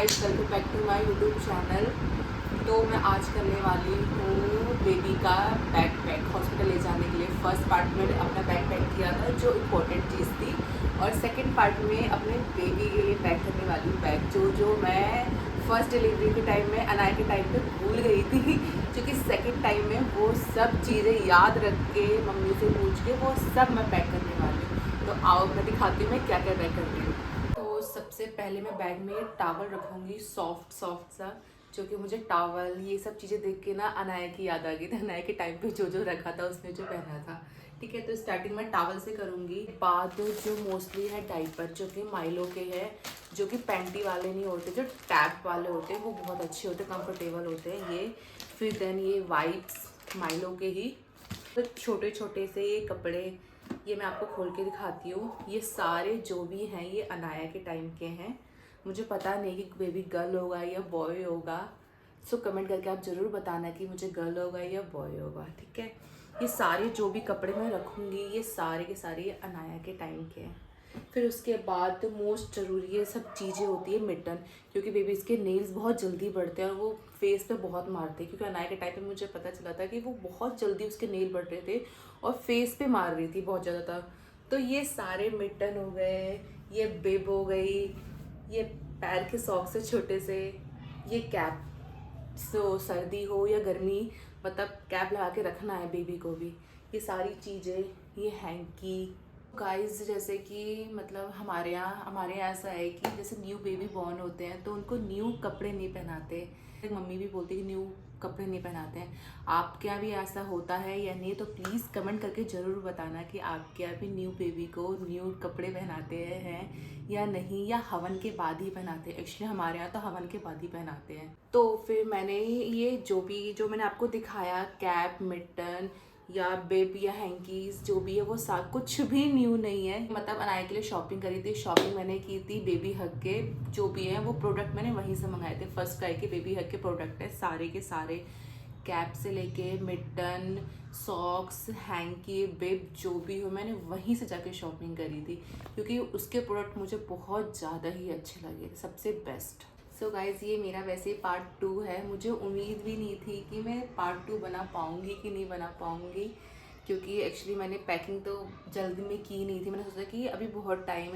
Guys, welcome back to my YouTube channel. तो मैं आज करने वाली हूँ बेबी का बैग पैक हॉस्पिटल ले जाने के लिए। फर्स्ट पार्ट में अपना बैग पैक किया था जो इम्पोर्टेंट चीज़ थी, और सेकंड पार्ट में अपने बेबी के लिए पैक करने वाली हूँ बैग जो मैं फर्स्ट डिलीवरी के टाइम में अनाया के टाइम पे भूल गई थी, क्योंकि सेकंड टाइम में वो सब चीज़ें याद रख के मम्मी से पूछ के वो सब मैं पैक करने वाली हूँ। तो आओ मैं दिखाती हूँ मैं क्या क्या पैक करती हूँ। तो सबसे पहले मैं बैग में टावल रखूँगी, सॉफ्ट सा, जो कि मुझे टावल ये सब चीज़ें देख के ना अनाया की याद आ गई थी। अनाया के टाइम पे जो रखा था उसने जो पहना था। ठीक है, तो स्टार्टिंग में टावल से करूँगी। बाद जो मोस्टली है डाइपर, जो कि माइलो के हैं, जो कि पैंटी वाले नहीं होते, जो टैप वाले होते हैं, वो बहुत अच्छे होते हैं, कंफर्टेबल होते हैं ये। फिर देन ये वाइप्स माइलो के ही, तो छोटे छोटे से ये कपड़े, ये मैं आपको खोल के दिखाती हूँ। ये सारे जो भी हैं ये अनाया के टाइम के हैं। मुझे पता नहीं कि बेबी गर्ल होगा या बॉय होगा, सो कमेंट करके आप ज़रूर बताना कि मुझे गर्ल होगा या बॉय होगा। ठीक है, ये सारे जो भी कपड़े मैं रखूँगी ये सारे के सारे ये अनाया के टाइम के हैं। फिर उसके बाद मोस्ट ज़रूरी ये सब चीज़ें होती है मिटन, क्योंकि बेबीज़ के नेल्स बहुत जल्दी बढ़ते हैं और वो फेस पे बहुत मारते हैं। क्योंकि अनाया के टाइम पे मुझे पता चला था कि वो बहुत जल्दी उसके नेल बढ़ रहे थे और फेस पे मार रही थी बहुत ज़्यादा था। तो ये सारे मिटन हो गए, ये बिब हो गई, ये पैर के सॉक्स से छोटे से, ये कैप, सो सर्दी हो या गर्मी मतलब कैप लगा के रखना है बेबी को भी, ये सारी चीज़ें, ये हैंकी। गाइस, जैसे कि मतलब हमारे यहाँ ऐसा है कि जैसे न्यू बेबी बॉर्न होते हैं तो उनको न्यू कपड़े नहीं पहनाते। मम्मी भी बोलती है कि न्यू कपड़े नहीं पहनाते हैं। आपके यहाँ भी ऐसा होता है या नहीं, तो प्लीज़ कमेंट करके ज़रूर बताना कि आपके यहाँ भी न्यू बेबी को न्यू कपड़े पहनाते हैं या नहीं, या हवन के बाद ही पहनाते हैं। एक्चुअली हमारे यहाँ तो हवन के बाद ही पहनाते हैं। तो फिर मैंने ये जो मैंने आपको दिखाया, कैप, मिटन या बेब या हैंकीज जो भी है, वो कुछ भी न्यू नहीं है। मतलब अनाया के लिए शॉपिंग करी थी। शॉपिंग मैंने की थी बेबी हग के, जो भी है वो प्रोडक्ट मैंने वहीं से मंगाए थे। फर्स्ट क्राई के बेबी हग के प्रोडक्ट है सारे के सारे, कैप से लेके मिटन, सॉक्स, हैंकी, बेब, जो भी हो मैंने वहीं से जाके शॉपिंग करी थी, क्योंकि उसके प्रोडक्ट मुझे बहुत ज़्यादा ही अच्छे लगे थे, सबसे बेस्ट। सो गाइज़, ये मेरा वैसे पार्ट 2 है। मुझे उम्मीद भी नहीं थी कि मैं पार्ट 2 बना पाऊँगी कि नहीं बना पाऊँगी, क्योंकि एक्चुअली मैंने पैकिंग तो जल्दी में की नहीं थी। मैंने सोचा कि अभी बहुत टाइम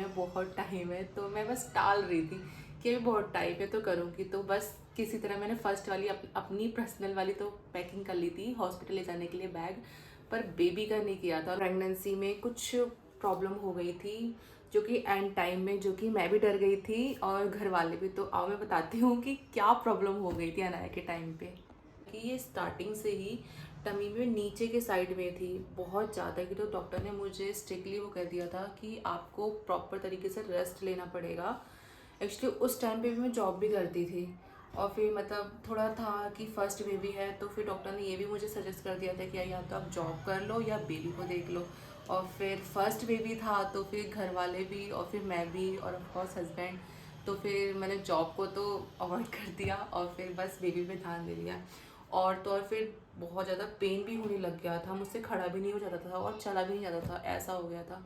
है, तो मैं बस टाल रही थी कि अभी बहुत टाइम है तो करूँगी। तो बस किसी तरह मैंने फ़र्स्ट वाली अपनी पर्सनल वाली तो पैकिंग कर ली थी हॉस्पिटल ले जाने के लिए बैग, पर बेबी का नहीं किया था। प्रेगनेंसी में कुछ प्रॉब्लम हो गई थी, जो कि एंड टाइम में, जो कि मैं भी डर गई थी और घर वाले भी। तो आओ मैं बताती हूँ कि क्या प्रॉब्लम हो गई थी अनाया के टाइम पे। कि ये स्टार्टिंग से ही टमी में नीचे के साइड में थी बहुत ज़्यादा की, तो डॉक्टर ने मुझे स्ट्रिक्टली वो कह दिया था कि आपको प्रॉपर तरीके से रेस्ट लेना पड़ेगा। एक्चुअली उस टाइम पे भी मैं जॉब भी करती थी, और फिर मतलब थोड़ा था कि फर्स्ट बेबी है, तो फिर डॉक्टर ने ये भी मुझे सजेस्ट कर दिया था कि या तो आप जॉब कर लो या बेबी को देख लो। और फिर फर्स्ट बेबी था तो फिर घर वाले भी और फिर मैं भी और ऑफकोर्स हस्बैंड, तो फिर मैंने जॉब को तो अवॉइड कर दिया और फिर बस बेबी पे ध्यान दे दिया। और तो और फिर बहुत ज़्यादा पेन भी होने लग गया था, मुझसे खड़ा भी नहीं हो जाता था और चला भी नहीं जाता था, ऐसा हो गया था।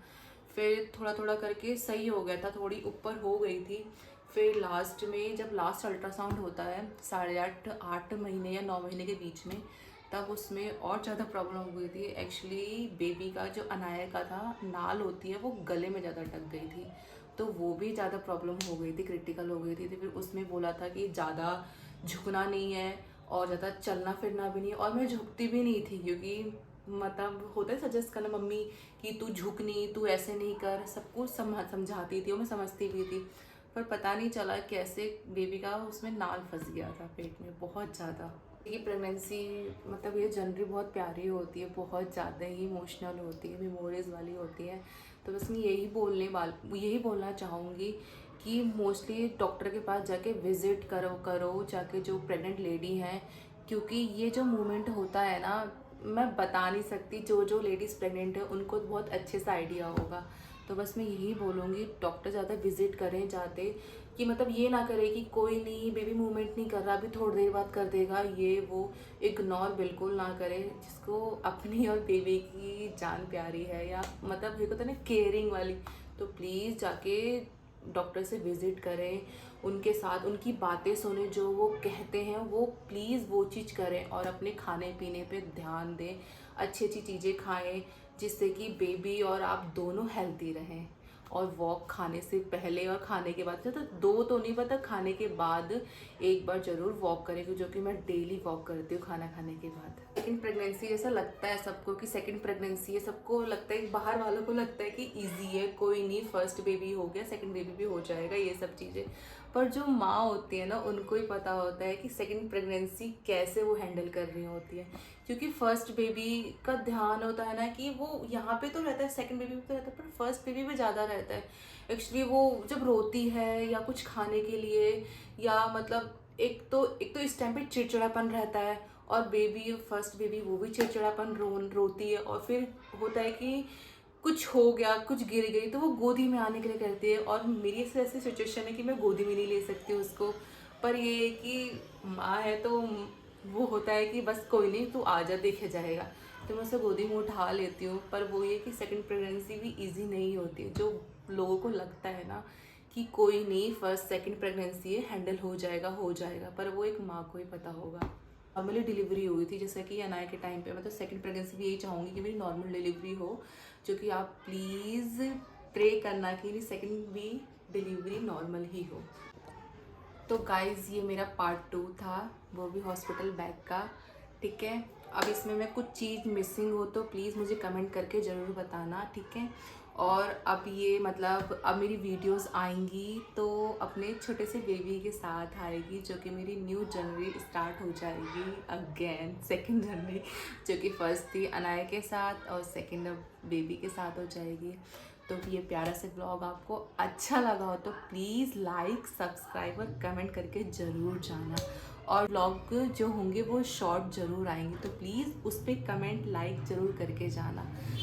फिर थोड़ा थोड़ा करके सही हो गया था, थोड़ी ऊपर हो गई थी। फिर लास्ट में जब लास्ट अल्ट्रासाउंड होता है 8.5 महीने या 9 महीने के बीच में, तब उसमें और ज़्यादा प्रॉब्लम हो गई थी। एक्चुअली बेबी का जो अनाया का था, नाल होती है वो गले में ज़्यादा अटक गई थी, तो वो भी ज़्यादा प्रॉब्लम हो गई थी, क्रिटिकल हो गई थी। तो फिर उसमें बोला था कि ज़्यादा झुकना नहीं है और ज़्यादा चलना फिरना भी नहीं। और मैं झुकती भी नहीं थी, क्योंकि मतलब होता है सजेस्ट करना मम्मी कि तू झुक नहीं, तू ऐसे नहीं कर, सब कुछ समझाती थी और मैं समझती भी थी। पर पता नहीं चला कैसे बेबी का उसमें नाल फंस गया था पेट में बहुत ज़्यादा। ये प्रेगनेंसी मतलब ये जनरली बहुत प्यारी होती है, बहुत ज़्यादा ही इमोशनल होती है, मेमोरीज़ वाली होती है। तो बस मैं यही बोलना चाहूँगी कि मोस्टली डॉक्टर के पास जाके विज़िट करो जाके, जो प्रेग्नेंट लेडी हैं, क्योंकि ये जो मोमेंट होता है ना, मैं बता नहीं सकती। जो लेडीज़ प्रेग्नेंट है उनको बहुत अच्छे से आइडिया होगा। तो बस मैं यही बोलूँगी डॉक्टर ज़्यादा विज़िट करें जाते, कि मतलब ये ना करे कि कोई नहीं, बेबी मूवमेंट नहीं कर रहा, अभी थोड़ी देर बाद कर देगा, ये वो इग्नोर बिल्कुल ना करे। जिसको अपनी और बेबी की जान प्यारी है, या मतलब ये कहते हैं ना केयरिंग वाली, तो प्लीज़ जाके डॉक्टर से विज़िट करें, उनके साथ उनकी बातें सुने, जो वो कहते हैं वो प्लीज़ वो चीज़ करें और अपने खाने पीने पे ध्यान दें, अच्छी अच्छी चीज़ें खाएं जिससे कि बेबी और आप दोनों हेल्दी रहें। और वॉक खाने से पहले और खाने के बाद, तो दो तो नहीं पता, खाने के बाद एक बार ज़रूर वॉक करें, जो कि मैं डेली वॉक करती हूँ खाना खाने के बाद। सेकेंड प्रेगनेंसी ऐसा लगता है सबको कि सेकेंड प्रेगनेंसी है, सबको लगता है, बाहर वालों को लगता है कि इजी है, कोई नहीं, फर्स्ट बेबी हो गया, सेकेंड बेबी भी हो जाएगा, ये सब चीज़ें। पर जो माँ होती है ना, उनको ही पता होता है कि सेकेंड प्रेगनेंसी कैसे वो हैंडल कर रही होती है, क्योंकि फर्स्ट बेबी का ध्यान होता है ना कि वो यहाँ पे तो रहता है, सेकेंड बेबी पे तो रहता है, पर फर्स्ट बेबी पे ज़्यादा रहता है। एक्चुअली वो जब रोती है या कुछ खाने के लिए, या मतलब एक तो इस टाइम पे चिड़चिड़ापन रहता है, और बेबी, फर्स्ट बेबी, वो भी चिड़चिड़ापन रोती है, और फिर होता है कि कुछ हो गया, कुछ गिर गई, तो वो गोदी में आने के लिए कहती है। और मेरी ऐसी सिचुएशन है कि मैं गोदी में नहीं ले सकती उसको, पर ये है कि माँ है तो वो होता है कि बस कोई नहीं, तू आ जा, देखे जाएगा, तो मैं उसे गोदी में उठा लेती हूँ। पर वो ये कि सेकंड प्रेगनेंसी भी इजी नहीं होती है, जो लोगों को लगता है ना कि कोई नहीं, फर्स्ट सेकंड प्रेगनेंसी है, हैंडल हो जाएगा, पर वो एक माँ को ही पता होगा। नॉर्मली डिलीवरी हुई थी, जैसा कि अनाया के टाइम पे, मतलब सेकंड प्रेगनेंसी भी यही चाहूँगी कि मेरी नॉर्मल डिलीवरी हो, जो कि आप प्लीज़ प्रे करना कि मेरी सेकंड भी डिलीवरी नॉर्मल ही हो। तो गाइज़, ये मेरा पार्ट 2 था, वो भी हॉस्पिटल बैग का, ठीक है। अब इसमें मैं कुछ चीज़ मिसिंग हो तो प्लीज़ मुझे कमेंट करके ज़रूर बताना, ठीक है। और अब ये मतलब अब मेरी वीडियोस आएंगी तो अपने छोटे से बेबी के साथ आएगी, जो कि मेरी न्यू जर्नी स्टार्ट हो जाएगी अगेन, सेकंड जर्नी, जो कि फर्स्ट थी अनाया के साथ और सेकंड अब बेबी के साथ हो जाएगी। तो ये प्यारा से ब्लॉग आपको अच्छा लगा हो तो प्लीज़ लाइक, सब्सक्राइब और कमेंट करके ज़रूर जाना। और ब्लॉग जो होंगे वो शॉर्ट ज़रूर आएंगे, तो प्लीज़ उस पर कमेंट, लाइक ज़रूर करके जाना।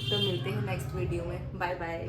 तो मिलते हैं नेक्स्ट वीडियो में, बाय बाय।